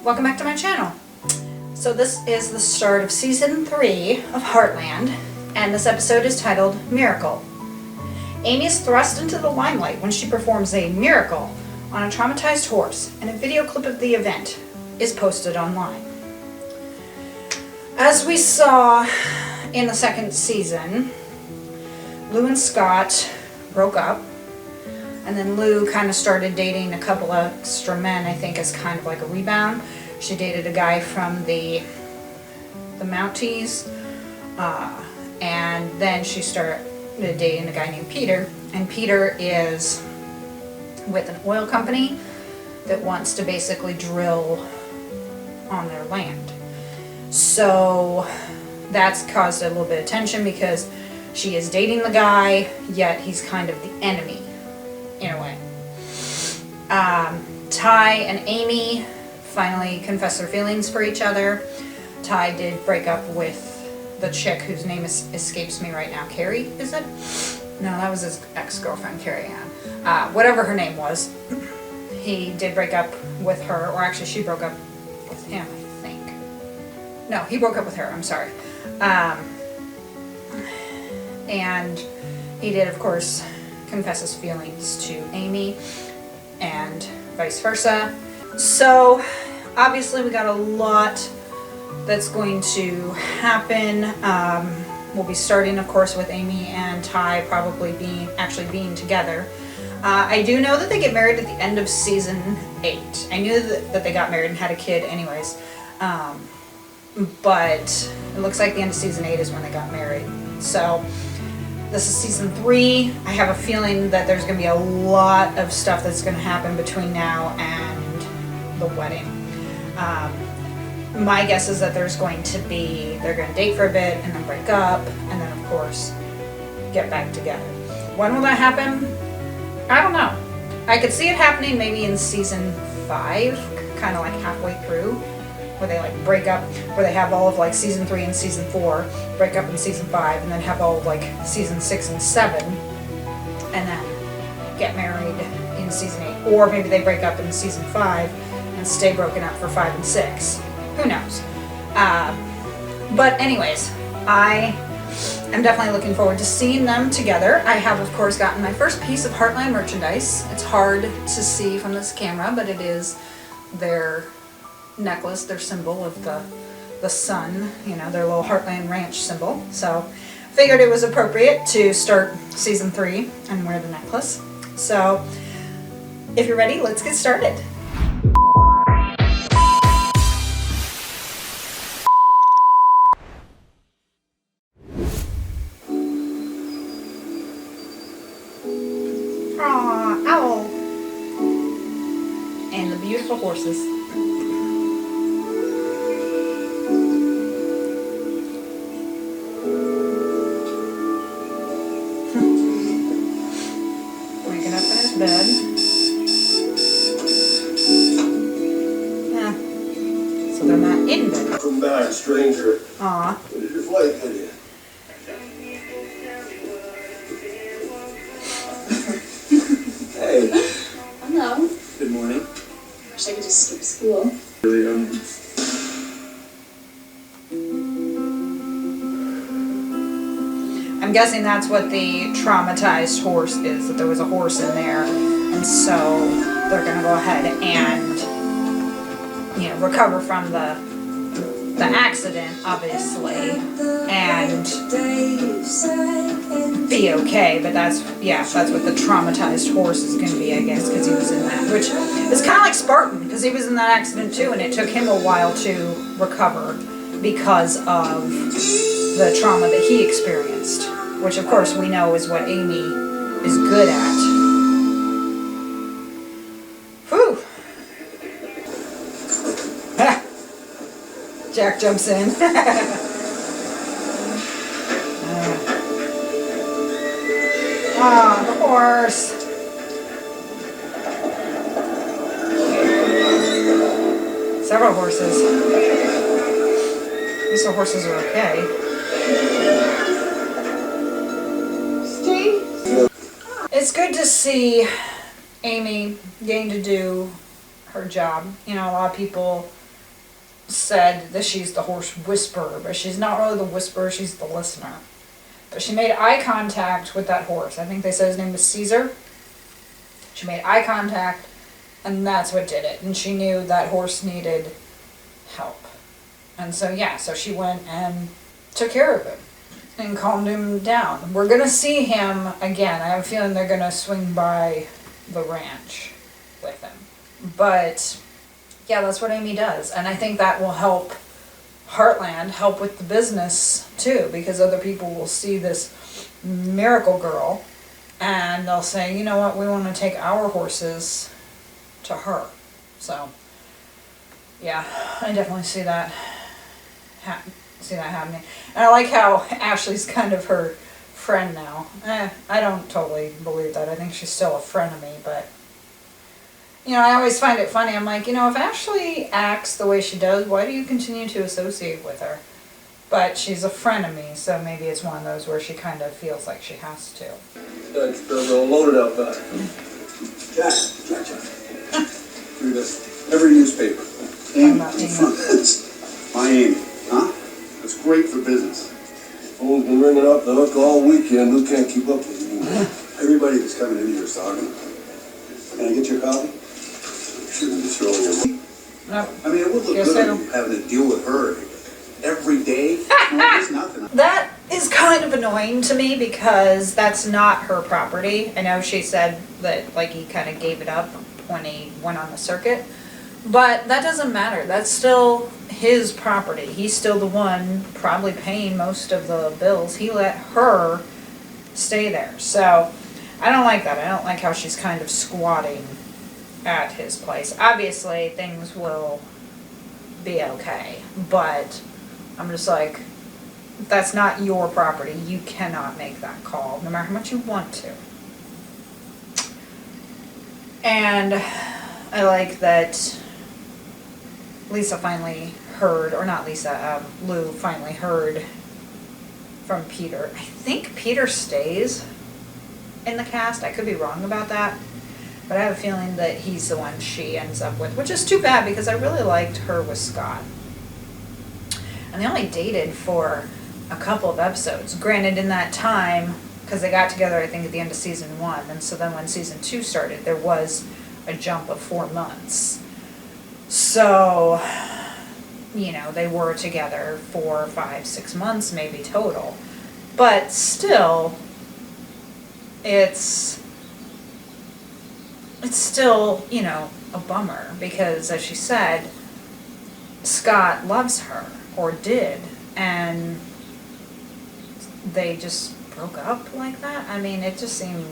Welcome back to my channel. So this is the start of season 3 of Heartland, and this episode is titled Miracle. Amy is thrust into the limelight when she performs a miracle on a traumatized horse, and a video clip of the event is posted online. As we saw in the second season, Lou and Scott broke up, and then Lou kind of started dating a couple of extra men, I think, as kind of like a rebound. She dated a guy from the Mounties, and then she started dating a guy named Peter, and Peter is with an oil company that wants to basically drill on their land. So that's caused a little bit of tension because she is dating the guy, yet he's kind of the enemy in a way. Ty and Amy finally confess their feelings for each other. Ty did break up with the chick whose name escapes me right now. Carrie, is it? No, that was his ex-girlfriend, Carrie Ann. Whatever her name was, he did break up with her, or actually she broke up with him, I think. No, he broke up with her, I'm sorry. And he did, of course, confess his feelings to Amy, and vice versa. So obviously we got a lot that's going to happen. We'll be starting, of course, with Amy and Ty probably being together. I do know that they get married at the end of season 8. I knew that they got married and had a kid anyways, but it looks like the end of season 8 is when they got married. So this is season 3. I have a feeling that there's going to be a lot of stuff that's going to happen between now and the wedding. My guess is that they're going to date for a bit and then break up and then of course get back together. When will that happen? I don't know. I could see it happening maybe in season 5, kind of like halfway through, where they like break up, where they have all of like season 3 and season 4, break up in season 5, and then have all of like season 6 and 7, and then get married in season 8. Or maybe they break up in season 5 and stay broken up for 5 and 6. Who knows? But anyways, I am definitely looking forward to seeing them together. I have, of course, gotten my first piece of Heartland merchandise. It's hard to see from this camera, but it is their necklace, their symbol of the sun, you know, their little Heartland Ranch symbol. So figured it was appropriate to start season 3 and wear the necklace. So if you're ready, let's get started. Aw, owl. And the beautiful horses. Waking up in his bed. Yeah. So they're not in bed. Welcome back, stranger. Aw. When did your flight get in? Hey. Hello. Good morning. Wish I could just skip school. Really, I'm guessing that's what the traumatized horse is, that there was a horse in there, and so they're going to go ahead and, you know, recover from the accident, obviously, and be okay. But that's what the traumatized horse is going to be, I guess, because he was in that, which is kind of like Spartan, because he was in that accident too, and it took him a while to recover because of the trauma that he experienced, which of course we know is what Amy is good at. Whew. Jack jumps in. Ah, the horse. Several horses. At least the horses are okay. Steve? It's good to see Amy getting to do her job. You know, a lot of people said that she's the horse whisperer, but she's not really the whisperer, she's the listener. But she made eye contact with that horse. I think they said his name was Caesar. She made eye contact, and that's what did it. And she knew that horse needed help. And so, yeah, so she went and took care of him and calmed him down. We're going to see him again. I have a feeling they're going to swing by the ranch with him. But, yeah, that's what Amy does. And I think that will help Heartland, help with the business, too, because other people will see this miracle girl, and they'll say, you know what, we want to take our horses to her. So, yeah, I definitely see that happening. And I like how Ashley's kind of her friend now. I don't totally believe that. I think she's still a frenemy, but, you know, I always find it funny. I'm like, you know, if Ashley acts the way she does, why do you continue to associate with her? But she's a frenemy, so maybe it's one of those where she kind of feels like she has to. They're loaded up. Jack. Read this. Every newspaper. I'm not being Miami, huh? That's great for business. Phone's been ringing off the hook all weekend. Who can't keep up with you? Everybody that's coming in here is talking. Can I get your coffee? Shouldn't be throwing your... No. I mean, it would look Yes, good I if know. you having to deal with her every day. No, there's nothing. That is kind of annoying to me because that's not her property. I know she said that, like, he kind of gave it up when he went on the circuit, but that doesn't matter. That's still his property. He's still the one probably paying most of the bills. He let her stay there. So I don't like that. I don't like how she's kind of squatting at his place. Obviously, things will be okay, but I'm just like, that's not your property. You cannot make that call, no matter how much you want to. And I like that Lisa finally heard, or not Lisa, Lou finally heard from Peter. I think Peter stays in the cast. I could be wrong about that, but I have a feeling that he's the one she ends up with, which is too bad because I really liked her with Scott. And they only dated for a couple of episodes. Granted, in that time, because they got together, I think, at the end of season 1, and so then when season 2 started, there was a jump of 4 months. So, you know, they were together 4, 5, 6 months maybe total. But still, it's still, you know, a bummer because, as she said, Scott loves her, or did, and they just broke up like that. I mean, it just seemed...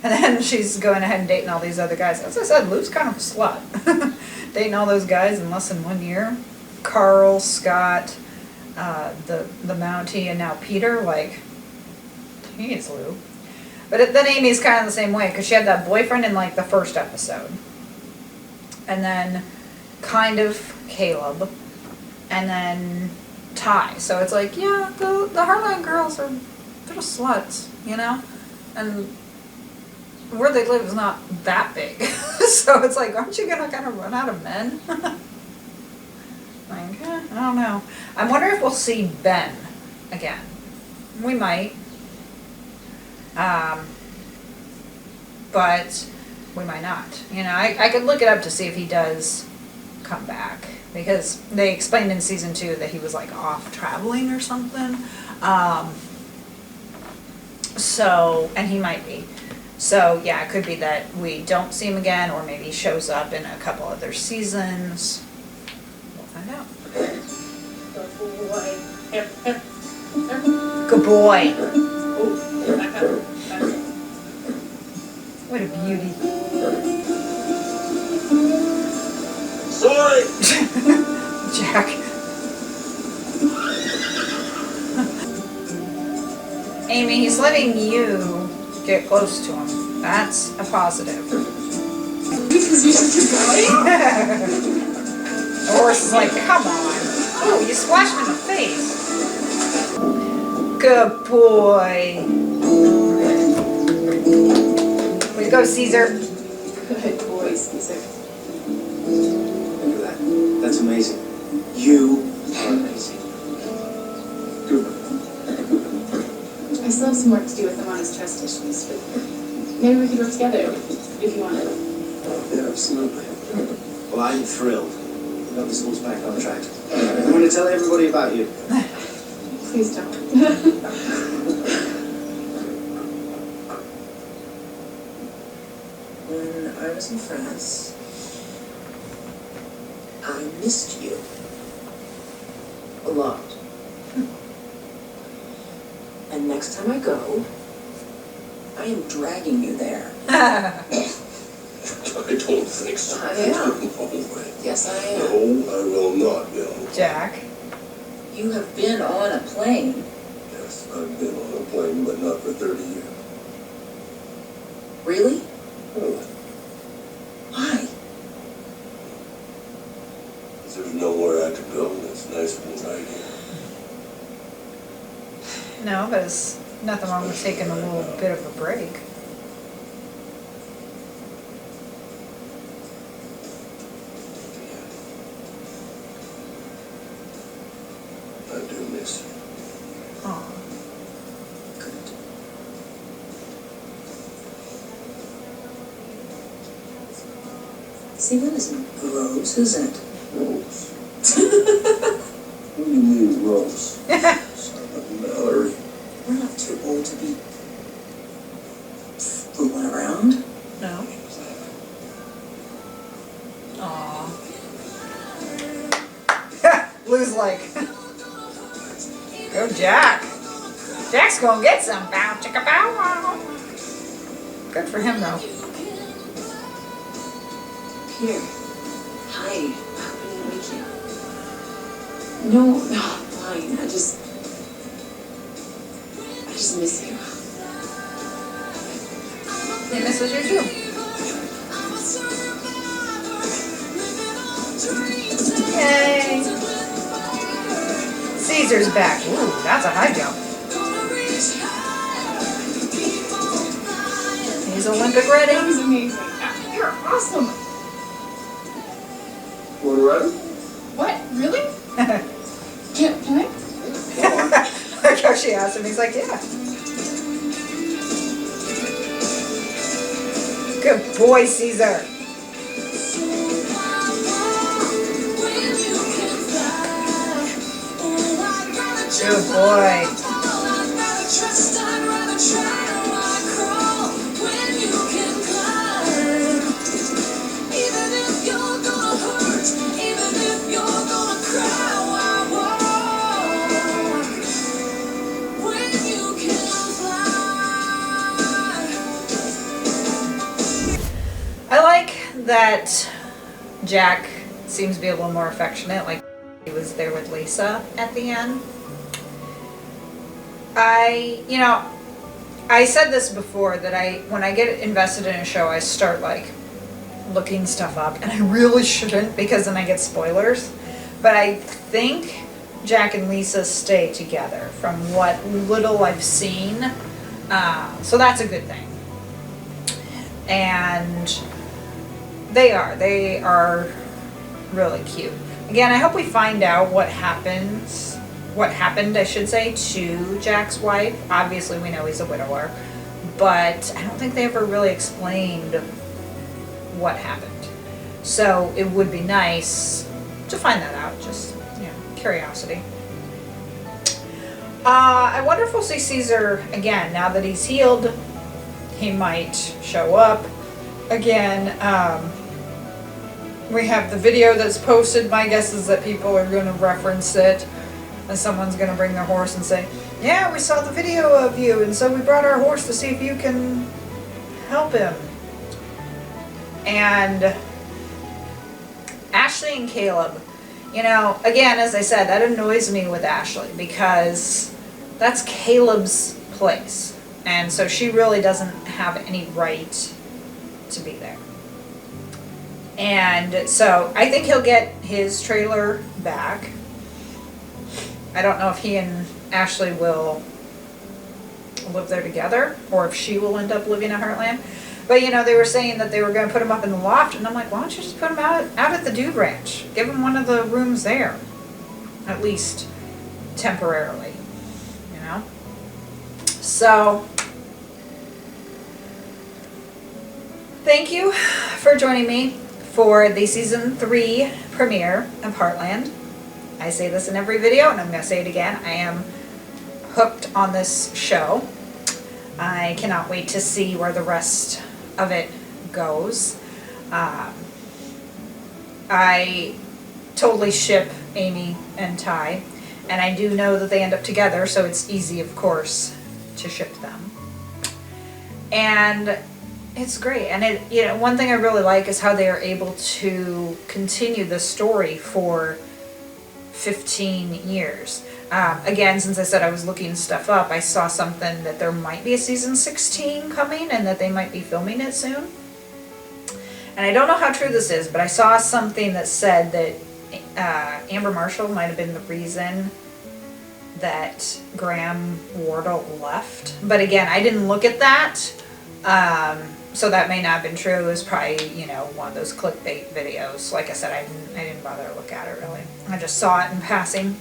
And then she's going ahead and dating all these other guys. As I said, Lou's kind of a slut. Dating all those guys in less than 1 year. Carl, Scott, the Mountie, and now Peter, like, geez, Lou. But then Amy's kind of the same way, because she had that boyfriend in, like, the first episode. And then kind of Caleb. And then Ty. So it's like, yeah, the Heartland girls are, they're just sluts, you know? And where they live is not that big. So it's like, aren't you going to kind of run out of men? Like, I don't know. I wonder if we'll see Ben again. We might. But we might not. You know, I could look it up to see if he does come back. Because they explained in season 2 that he was like off traveling or something. So, and he might be. So, yeah, it could be that we don't see him again, or maybe he shows up in a couple other seasons. We'll find out. Good boy. What a beauty. Sorry! Jack. Amy, he's letting you get close to him. That's a positive. The horse is like, come on. Oh, you splashed him in the face. Good boy. Way to go, Caesar. Good boy, Caesar. Look at that. That's amazing. You are amazing. I still have some work to do with him on his trust issues, but maybe we could work together if you wanted. Yeah, absolutely. Well, I'm thrilled. We got the schools back on track. I'm going to tell everybody about you. Please don't. When I was in France, I missed you a lot. And next time I go, I am dragging you there. I don't think so. I am. No way. Yes, I am. No, I will not go. Jack. You have been on a plane. Yes, I've been on a plane, but not for 30 years. Really? Oh, Why? there's nowhere I could go that's nicer than right here. No, there's nothing wrong with taking a little bit of a break. I do miss you. Aw. Good. See, that isn't gross, is it? Gross. What do you mean, gross? Stop it, Mallory. We're not too old to be fooling around. No. Aw. Lou's like, go Jack. Jack's gonna get some. Bow chicka bow wow. Good for him though. Here. Hi. I didn't wake you. No, I'm fine. I just miss you. He misses you too. Yay. Caesar's back. Ooh, that's a high jump. He's Olympic That ready. was amazing. You're awesome. Want to ride it? What? Really? Can I? Like how she asked him, he's like, yeah. Good boy, Caesar. Good boy. I like that Jack seems to be a little more affectionate, like he was there with Lisa at the end. I said this before that when I get invested in a show, I start like looking stuff up, and I really shouldn't because then I get spoilers. But I think Jack and Lisa stay together from what little I've seen, so that's a good thing. And they are really cute. Again, I hope we find out what happened, I should say, to Jack's wife. Obviously, we know he's a widower, but I don't think they ever really explained what happened. So it would be nice to find that out, just, curiosity. I wonder if we'll see Caesar again. Now that he's healed, he might show up again. We have the video that's posted. My guess is that people are going to reference it, and someone's going to bring their horse and say, yeah, we saw the video of you, and so we brought our horse to see if you can help him. And Ashley and Caleb, again, as I said, that annoys me with Ashley because that's Caleb's place. And so she really doesn't have any right to be there. And so I think he'll get his trailer back. I don't know if he and Ashley will live there together or if she will end up living at Heartland. But they were saying that they were going to put him up in the loft, and I'm like, why don't you just put him out at the Dude Ranch? Give him one of the rooms there. at least temporarily, you know? So, thank you for joining me for the season 3 premiere of Heartland. I say this in every video, and I'm going to say it again. I am hooked on this show. I cannot wait to see where the rest of it goes. I totally ship Amy and Ty, and I do know that they end up together, so it's easy, of course, to ship them. And it's great. And it, you know, one thing I really like is how they are able to continue the story for 15 years. Again, since I said I was looking stuff up, I saw something that there might be a season 16 coming and that they might be filming it soon. And I don't know how true this is, but I saw something that said that Amber Marshall might have been the reason that Graham Wardle left. But again, I didn't look at that, so that may not have been true. It was probably, you know, one of those clickbait videos. Like I said, I didn't bother to look at it really. I just saw it in passing.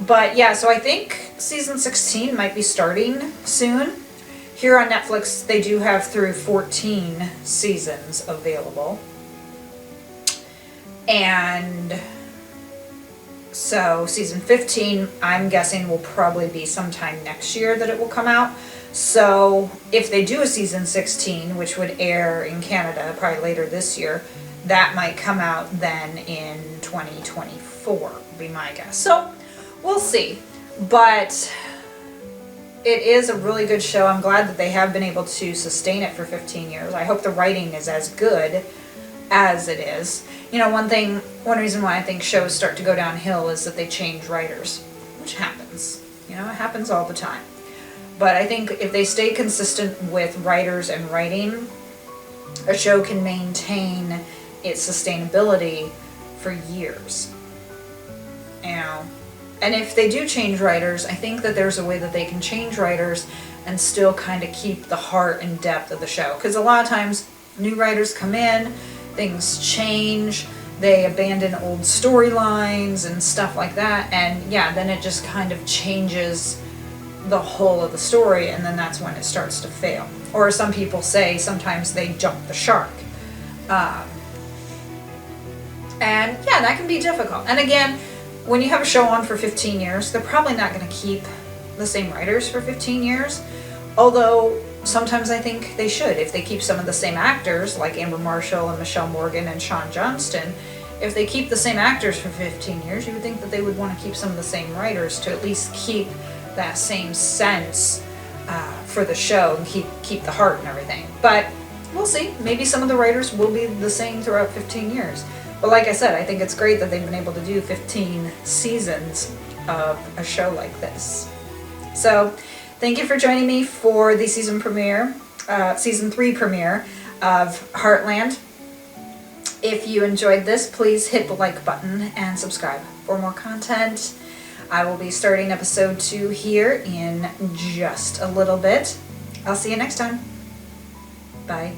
But yeah, so I think season 16 might be starting soon. Here on Netflix, they do have through 14 seasons available. And so season 15, I'm guessing, will probably be sometime next year that it will come out. So if they do a season 16, which would air in Canada probably later this year, that might come out then in 2024, would be my guess. So we'll see. But it is a really good show. I'm glad that they have been able to sustain it for 15 years. I hope the writing is as good as it is. You know, one reason why I think shows start to go downhill is that they change writers, which happens. You know, it happens all the time. But I think if they stay consistent with writers and writing, a show can maintain its sustainability for years. You know, and if they do change writers, I think that there's a way that they can change writers and still kind of keep the heart and depth of the show. Because a lot of times new writers come in, things change, they abandon old storylines and stuff like that, and yeah, then it just kind of changes the whole of the story, and then that's when it starts to fail. Or some people say sometimes they jump the shark. And yeah, that can be difficult. And again, when you have a show on for 15 years, they're probably not going to keep the same writers for 15 years. Although sometimes I think they should. If they keep some of the same actors, like Amber Marshall and Michelle Morgan and Sean Johnston, if they keep the same actors for 15 years, you would think that they would want to keep some of the same writers to at least keep that same sense for the show and keep the heart and everything. But we'll see. Maybe some of the writers will be the same throughout 15 years. But like I said, I think it's great that they've been able to do 15 seasons of a show like this. So thank you for joining me for the season 3 premiere of Heartland. If you enjoyed this, please hit the like button and subscribe for more content. I will be starting episode 2 here in just a little bit. I'll see you next time. Bye.